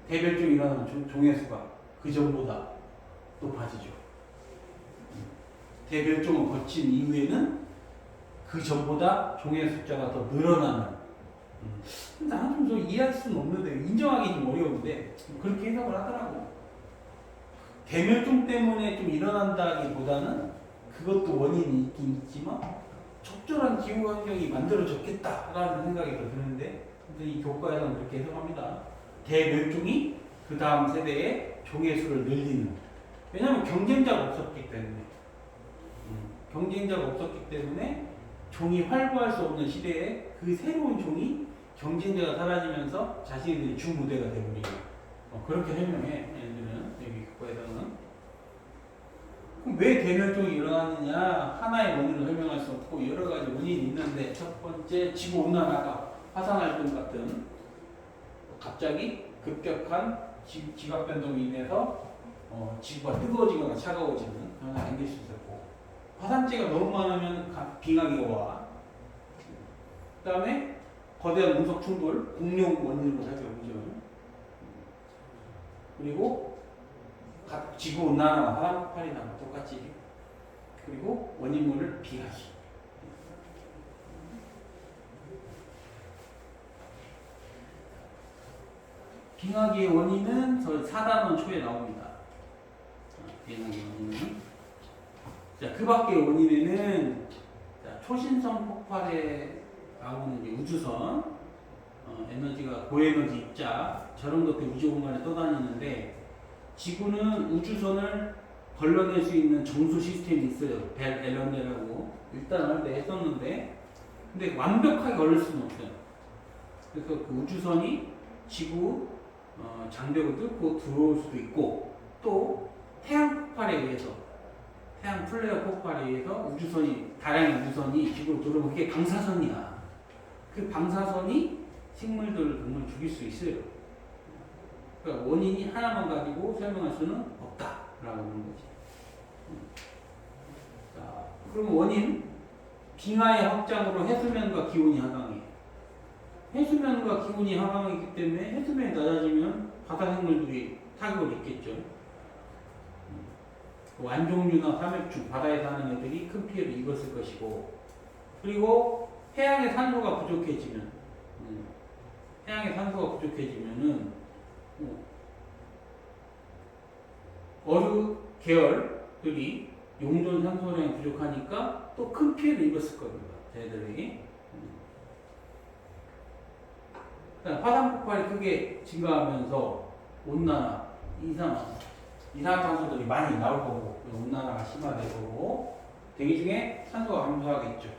Speaker 1: 대멸종이 일어나면 종의 수가 그 전보다 높아지죠. 대멸종을 거친 이후에는 그 전보다 종의 숫자가 더 늘어나는. 나는 좀 이해할 수는 없는데 인정하기 좀 어려운데 그렇게 해석을 하더라고. 대멸종 때문에 좀 일어난다기보다는 그것도 원인이 있긴 있지만 적절한 기후 환경이 만들어졌겠다라는 생각이 더 드는데 이 교과에서는 그렇게 해석합니다. 대멸종이 그 다음 세대의 종의 수를 늘리는. 왜냐하면 경쟁자가 없었기 때문에. 종이 활보할 수 없는 시대에 그 새로운 종이 경쟁자가 사라지면서 자신들이 주무대가 되버리고 그렇게 설명해. 얘들은 여기 그거에다가는 그럼 왜 대멸종이 일어나느냐 하나의 원인을 설명할 수 없고 여러 가지 원인이 있는데 첫 번째 지구 온난화가 화산활동 같은 갑자기 급격한 지각 변동이 인해서 지구가 뜨거워지거나 차가워지는 변화가 생길 수 있었고 화산재가 너무 많으면 빙하기가 와. 그 다음에 거대한 운석 충돌, 공룡 원인으로 살펴보죠. 그리고 지구 온난화나 화산 폭발이나 똑같이. 그리고 원인물을 비하기. 빙하기의 원인은 저 4단원 초에 나옵니다. 빙하기의 원인은. 자, 그 밖의 원인에는 초신성 폭발에 나오는 이제 우주선, 에너지가 고에너지 입자, 저런 것들 우주 공간에 떠다니는데 지구는 우주선을 걸러낼 수 있는 정수 시스템이 있어요. 벨 앨런이라고 일단 할때 했었는데 근데 완벽하게 걸릴 수는 없어요. 그래서 그 우주선이 지구 장벽을 뚫고 들어올 수도 있고 또 태양 폭발에 의해서 태양 플레어 폭발에 의해서 우주선이 다량의 우주선이 지구로 들어오면 그게 방사선이야. 그 방사선이 식물들을 정말 죽일 수 있어요. 그러니까 원인이 하나만 가지고 설명할 수는 없다라고 하는 거지. 자, 그럼 원인 빙하의 확장으로 해수면과 기온이 하강해. 해수면과 기온이 하강이기 때문에 해수면이 낮아지면 바다 생물들이 타격을 입겠죠. 완종류나 삼엽충, 바다에 사는 애들이 큰 피해를 입었을 것이고, 그리고 해양의 산소가 부족해지면, 어류 계열들이 용존 산소량이 부족하니까 또 큰 피해를 입었을 겁니다. 쟤들이. 화산 폭발이 크게 증가하면서 온난화, 이산화탄소들이 많이 나올 거고 온난화가 심화될 거고 대기 중에 산소가 감소하겠죠.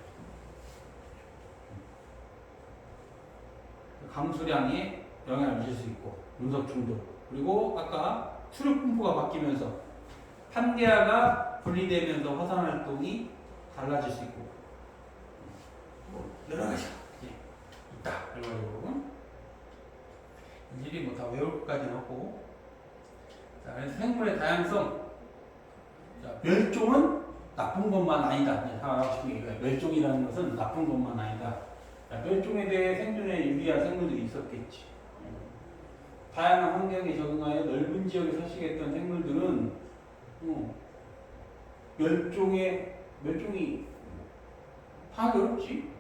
Speaker 1: 강수량에 영향을 미칠 수 있고 운석 충돌 그리고 아까 수륙 분포가 바뀌면서 판게아가 분리되면서 화산 활동이 달라질 수 있고 여러 가지가 있다. 결과적으로 일일이 뭐 다 외울 것까지는 없고 자, 그래서 생물의 다양성 자, 멸종은 나쁜 것만 아니다. 하고 싶은 얘기가 멸종이라는 것은 나쁜 것만 아니다. 자, 멸종에 대해 생존에 유리한 생물들이 있었겠지. 다양한 환경에 적응하여 넓은 지역에 서식했던 생물들은 멸종이 파악이 어렵지.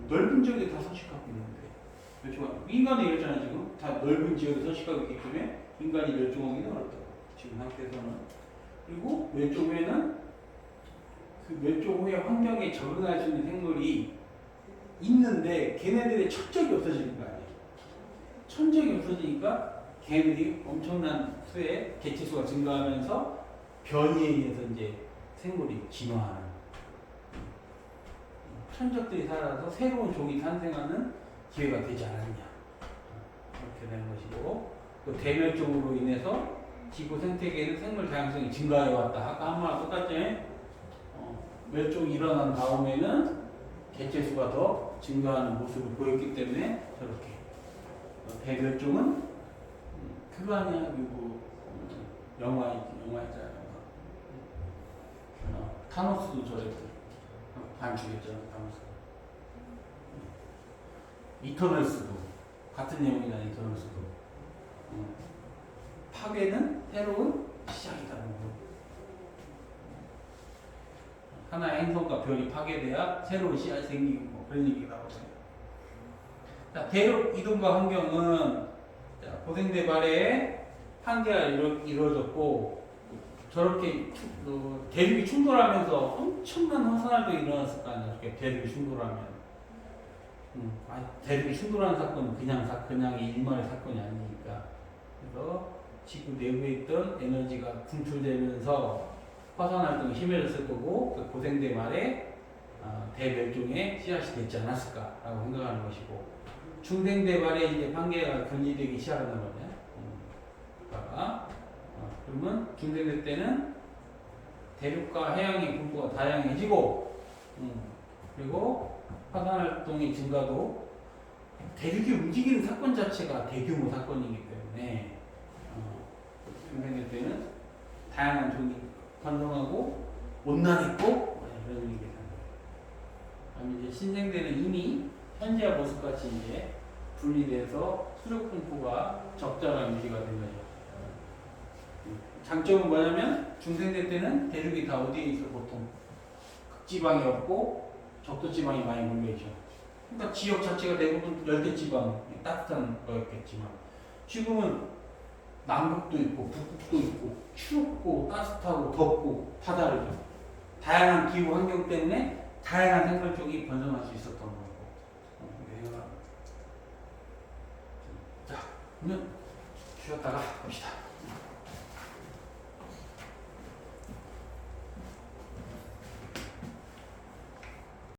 Speaker 1: 넓은 지역에 다 서식하고 있는데 인간도 이랬잖아. 지금 다 넓은 지역에 서식하고 있기 때문에 인간이 멸종하기는 어렵다고 지금 상태에서는. 그리고 멸종 후에는 그 멸종 후에 환경에 적응할 수 있는 생물이 있는데 걔네들의 천적이 없어지는 거 아니에요. 천적이 없어지니까 걔네들이 엄청난 수의 개체수가 증가하면서 변이에 의해서 이제 생물이 진화하는 천적들이 살아서 새로운 종이 탄생하는 기회가 되지 않았냐 그렇게 되는 것이고 또 대멸종으로 인해서 지구 생태계는 생물 다양성이 증가해 왔다. 아까 한 말과 똑같지? 멸종이 일어난 다음에는 개체수가 더 증가하는 모습을 보였기 때문에 저렇게 대멸종은 그거 아니야. 그리고 영화 있잖아. 타노스도 저랬대. 반 죽였잖아. 타노스. 이터널스도 같은 내용이잖아. 이터널스도 파괴는 새로운 시작이다. 하나의 행성과 별이 파괴돼야 새로운 씨앗이 생기고 뭐 그런 얘기가 나오잖아요. 자, 대륙 이동과 환경은 고생대 발에 한계가 이루어졌고 저렇게 대륙이 충돌하면서 엄청난 화산활동이 일어났을 거 아니야. 대륙이 충돌하면 대륙이 충돌하는 사건은 그냥의 일말의 사건이 아니니까. 그래서 지구 내부에 있던 에너지가 분출되면서 화산활동이 심해졌을 거고 그 고생대 말에 대멸종의 씨앗이 됐지 않았을까라고 생각하는 것이고, 중생대발에 이제 판계가 견지되기 시작한단 말이야. 그러면 중생대 때는 대륙과 해양의 분포가 다양해지고, 그리고 화산활동의 증가도, 대륙이 움직이는 사건 자체가 대규모 사건이기 때문에 중생대 때는 다양한 종이 번성하고 온난했고 이런 얘기를 하는 거예요. 그다음에 이제 신생대는 이미 현재와 모습같이 이제 분리돼서 수력 분포가 적절한 유지가 된 거죠. 장점은 뭐냐면 중생대 때는 대륙이 다 어디에 있어? 보통 극지방이 없고 적도지방이 많이 몰려있죠. 그러니까 지역 자체가 대부분 열대지방, 따뜻한 거였겠지만, 지금은 남극도 있고 북극도 있고 춥고 따뜻하고 덥고 다 다르죠. 다양한 기후 환경 때문에 다양한 생물종이 번성할 수 있었던 거고. 자, 그러면 쉬었다가 봅시다.